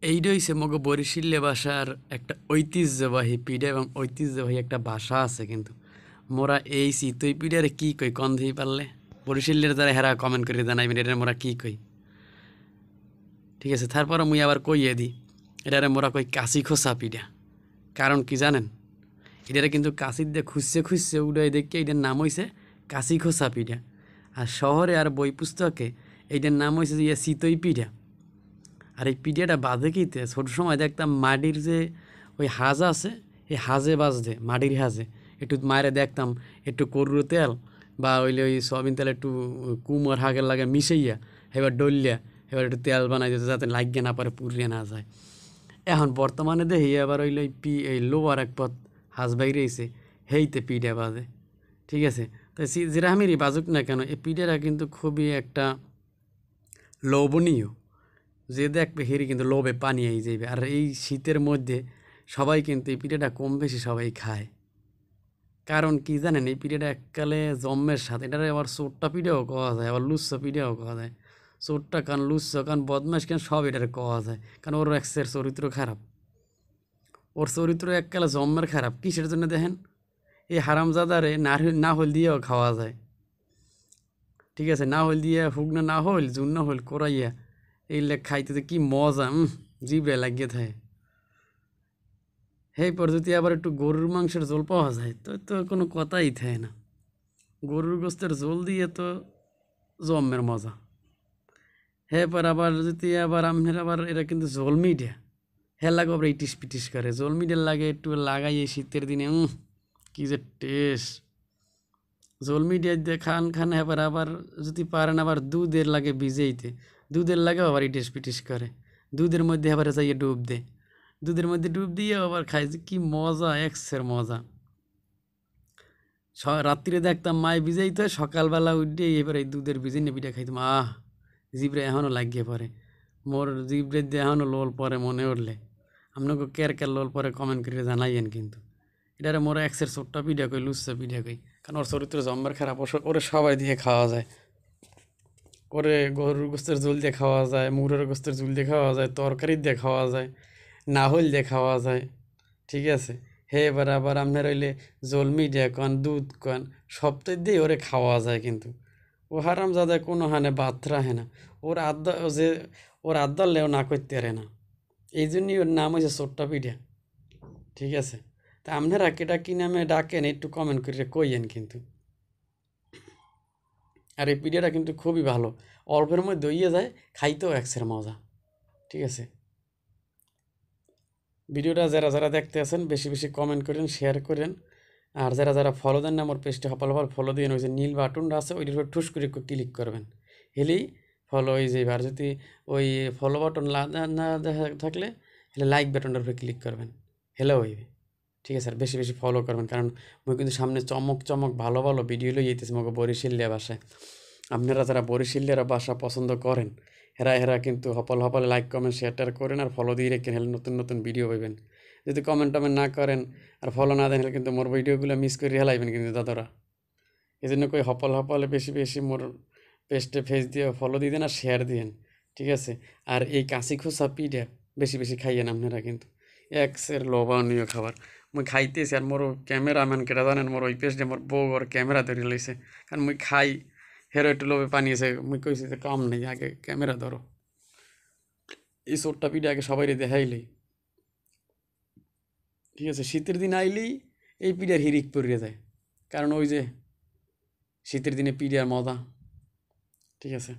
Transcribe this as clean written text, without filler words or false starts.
এইটা হইছে মগ বরিশালে ভাষার একটা ঐতিহ্যবাহী পিঠা এবং ঐতিহ্যবাহী একটা ভাষা আছে কিন্তু মোরা এই চিতই পিঠারে কি কই কন দিই পারলে বরিশালের যারা হেরা কমেন্ট করে জানাইবেন এটা মোরা কি কই। ঠিক আছে, তারপরে মুই আবার কইয়ে দিই এটারে মোরা কই কাশি খোসা পিঠা। কারণ কি জানেন, এটারে কিন্তু কাশির দিয়ে খুঁজছে খুঁজছে উড়াই দেখে এটার নাম হইছে কাশি খোসা পিঠা। আর শহরে আর বই পুস্তকে এইটার নাম হয়েছে যে চিতই পিঠা। আর এই পিঠাটা বাজে কিতে ছোট সময় দেখতাম মাটির যে ওই হাজ আছে, এই হাজে বাজতে মাটির হাজে একটু মায়েরে দেখতাম একটু করুর তেল বা ওইলে ওই সয়াবিন তেল একটু কুমোর হাগের লাগে মিশাইয়া এবার ডলিয়া এবার একটু তেল বানাই দিতে যাতে লাগিয়ে না পারে পুড়িয়ে না যায়। এখন বর্তমানে দেখি আবার ওইলে ওই এই লোয়ার এক পথ হাজ বাইরেছে হেইতে পিঠা বাজে। ঠিক আছে, তো যেরামিরই বাজুক না কেন এই পিঠাটা কিন্তু খুবই একটা লোভনীয়। যে দেখবে হেরি কিন্তু লোভে পানি এই যাইবে। আর এই শীতের মধ্যে সবাই কিন্তু এই পিঠাটা কম বেশি সবাই খায়। কারণ কি জানেন, এই পিঠাটা এককালে জম্মের সাথে এটারে আবার চোট্টা পিঠাও খাওয়া যায়, আবার লুচ্ছা পিঠাও খাওয়া যায়। চোট্টা কান লুচ্ছা কান বদমাস কান সব এটারে খাওয়া যায়, কারণ ওর এক্সের চরিত্র খারাপ। ওর চরিত্র এককালে জম্মের খারাপ। কিসের জন্য দেখেন, এই হারামজাদারে না হল দিয়েও খাওয়া যায়। ঠিক আছে, না হল দিয়ে হুগনা না হল জুন না হল করাইয়া এই লেখ খাইতে যে কি মজা, জিভে লাগিয়ে থাকে। সেই পর যদি আবার একটু গরুর মাংসের ঝোল পাওয়া যায় তো তো কোনো কথাই থাকে না। গরুর গোস্তের ঝোল দিয়ে তো জম্মের মজা। হ্যাঁ, পর আবার যদি আবার আমনের আবার এটা কিন্তু ঝোল মিডিয়া হ্যাঁ লাগে আবার ইটিস পিটিস করে ঝোল মিডিয়ার লাগে একটু লাগাই এই শীতের দিনে কি যে টেস্ট। ঝোল মিডিয়া দিয়ে খান খান এবার আবার যদি পারেন আবার দুধের লাগে ভিজেইতে, দুধের লাগে আবার ইটিস পিটিস করে, দুধের মধ্যে আবার যাইয়ে ডুব দে, দুধের মধ্যে ডুব দিয়ে আবার খাই যে কি মজা, এক্সের মজা। রাত্রিরে দেখতাম মায় ভিজাইতে হয়, সকালবেলা উঠে এবার এই দুধের ভিজে নিয়ে পিঠা খাইতাম। জিব্রে এখনও লাগিয়ে পড়ে, মোর জিব্রে দিয়ে এখনও লোল পরে মনে উঠলে। আপনাকে কের কের লোল পরে কমেন্ট করে জানাইয়েন কিন্তু। এটারে মোর এক্সের ছোট্টা পিঠা কই, লুচ্ছা পিঠা কই, কারণ ওর চরিত্র জম্বার খারাপ। ওরে সবাই দিয়ে খাওয়া যায়, ওরে গরুর গোস্তের ঝোল দিয়ে খাওয়া যায়, মুরগের গোস্তের ঝোল দিয়ে খাওয়া যায়, তরকারি দিয়ে খাওয়া যায়, নাহল দিয়ে খাওয়া যায়। ঠিক আছে, হে এবার আবার আপনার হইলে জল মিডিয়া কন দুধ কন সবটাই দিয়ে ওরে খাওয়া যায় কিন্তু ও হারাম যাদা কোনো হানে বাদ রাখে না। ওর আড্ডা যে ওর আড্ডালেও না করতে পারে না, এই জন্যই ওর নাম হয়েছে ছোট্টা পিঠা। ঠিক আছে, তা আপনারা কেটা কি নামে ডাকেন একটু কমেন্ট করে কইয়েন কিন্তু। আর এই পিঠাটা কিন্তু খুবই ভালো, অল্পের মধ্যে দইয়ে যায়, খাইতেও একসের মজা। ঠিক আছে, ভিডিওটা যারা যারা দেখতে আছেন বেশি বেশি কমেন্ট করেন, শেয়ার করেন। আর যারা যারা ফলো দেন না আমার পেজটা হপাল হপাল ফলো দিয়ে ওই যে নীল বাটনটা আছে ওইটার উপর ঠুস করে ক্লিক করবেন, হেলেই ফলো হয়ে যাবে। আর যদি ওই ফলো বাটন না দেখা থাকলে হেলে লাইক বাটনটার উপরে ক্লিক করবেন, হেলেও হইবে। ঠিক আছে, আর বেশি বেশি ফলো করবেন, কারণ মই কিন্তু সামনে চমক চমক ভালো ভালো ভিডিও লই যেতেছি মগে বরিশালিয়া ভাষায়। আপনারা যারা বরিশালিয়ার ভাষা পছন্দ করেন হেরা হেরা কিন্তু হপল হপলে লাইক কমেন্ট শেয়ার করেন আর ফলো দিয়ে রেখেন, হেলে নতুন নতুন ভিডিও পাইবেন। যদি কমেন্ট টমেন্ট না করেন আর ফলো না দেন হেলে কিন্তু মোর ভিডিওগুলো মিস করে হেলাইবেন কিন্তু দাদারা। এই জন্য কই হপল হপলে বেশি বেশি মোর পেজটে ফেস দিয়ে ফলো দিয়ে দেন আর শেয়ার দিয়েন। ঠিক আছে, আর এই কাশি খোসা পিঠা বেশি বেশি খাইয়েন আপনারা কিন্তু, এক্সের লোভনীয় খাবার। মুই খাইতেছি আর মোর ক্যামেরাম্যান কেটা জানেন, মোর ওই পেজে মোর বউ ওর ক্যামেরা ধরে লইছে, কারণ মুই খাই হেরো একটু লোভে পানি আছে। মুই কইছি যে কাম নেই, আগে ক্যামেরা ধরো। এই চোরটা পিঠা আগে সবাই দেখাইলেই। ঠিক আছে, শীতের দিন আইলেই এই পিঠার হিরিক পড়িয়ে যায়, কারণ ওই যে শীতের দিনে পিঠার মজা। ঠিক আছে।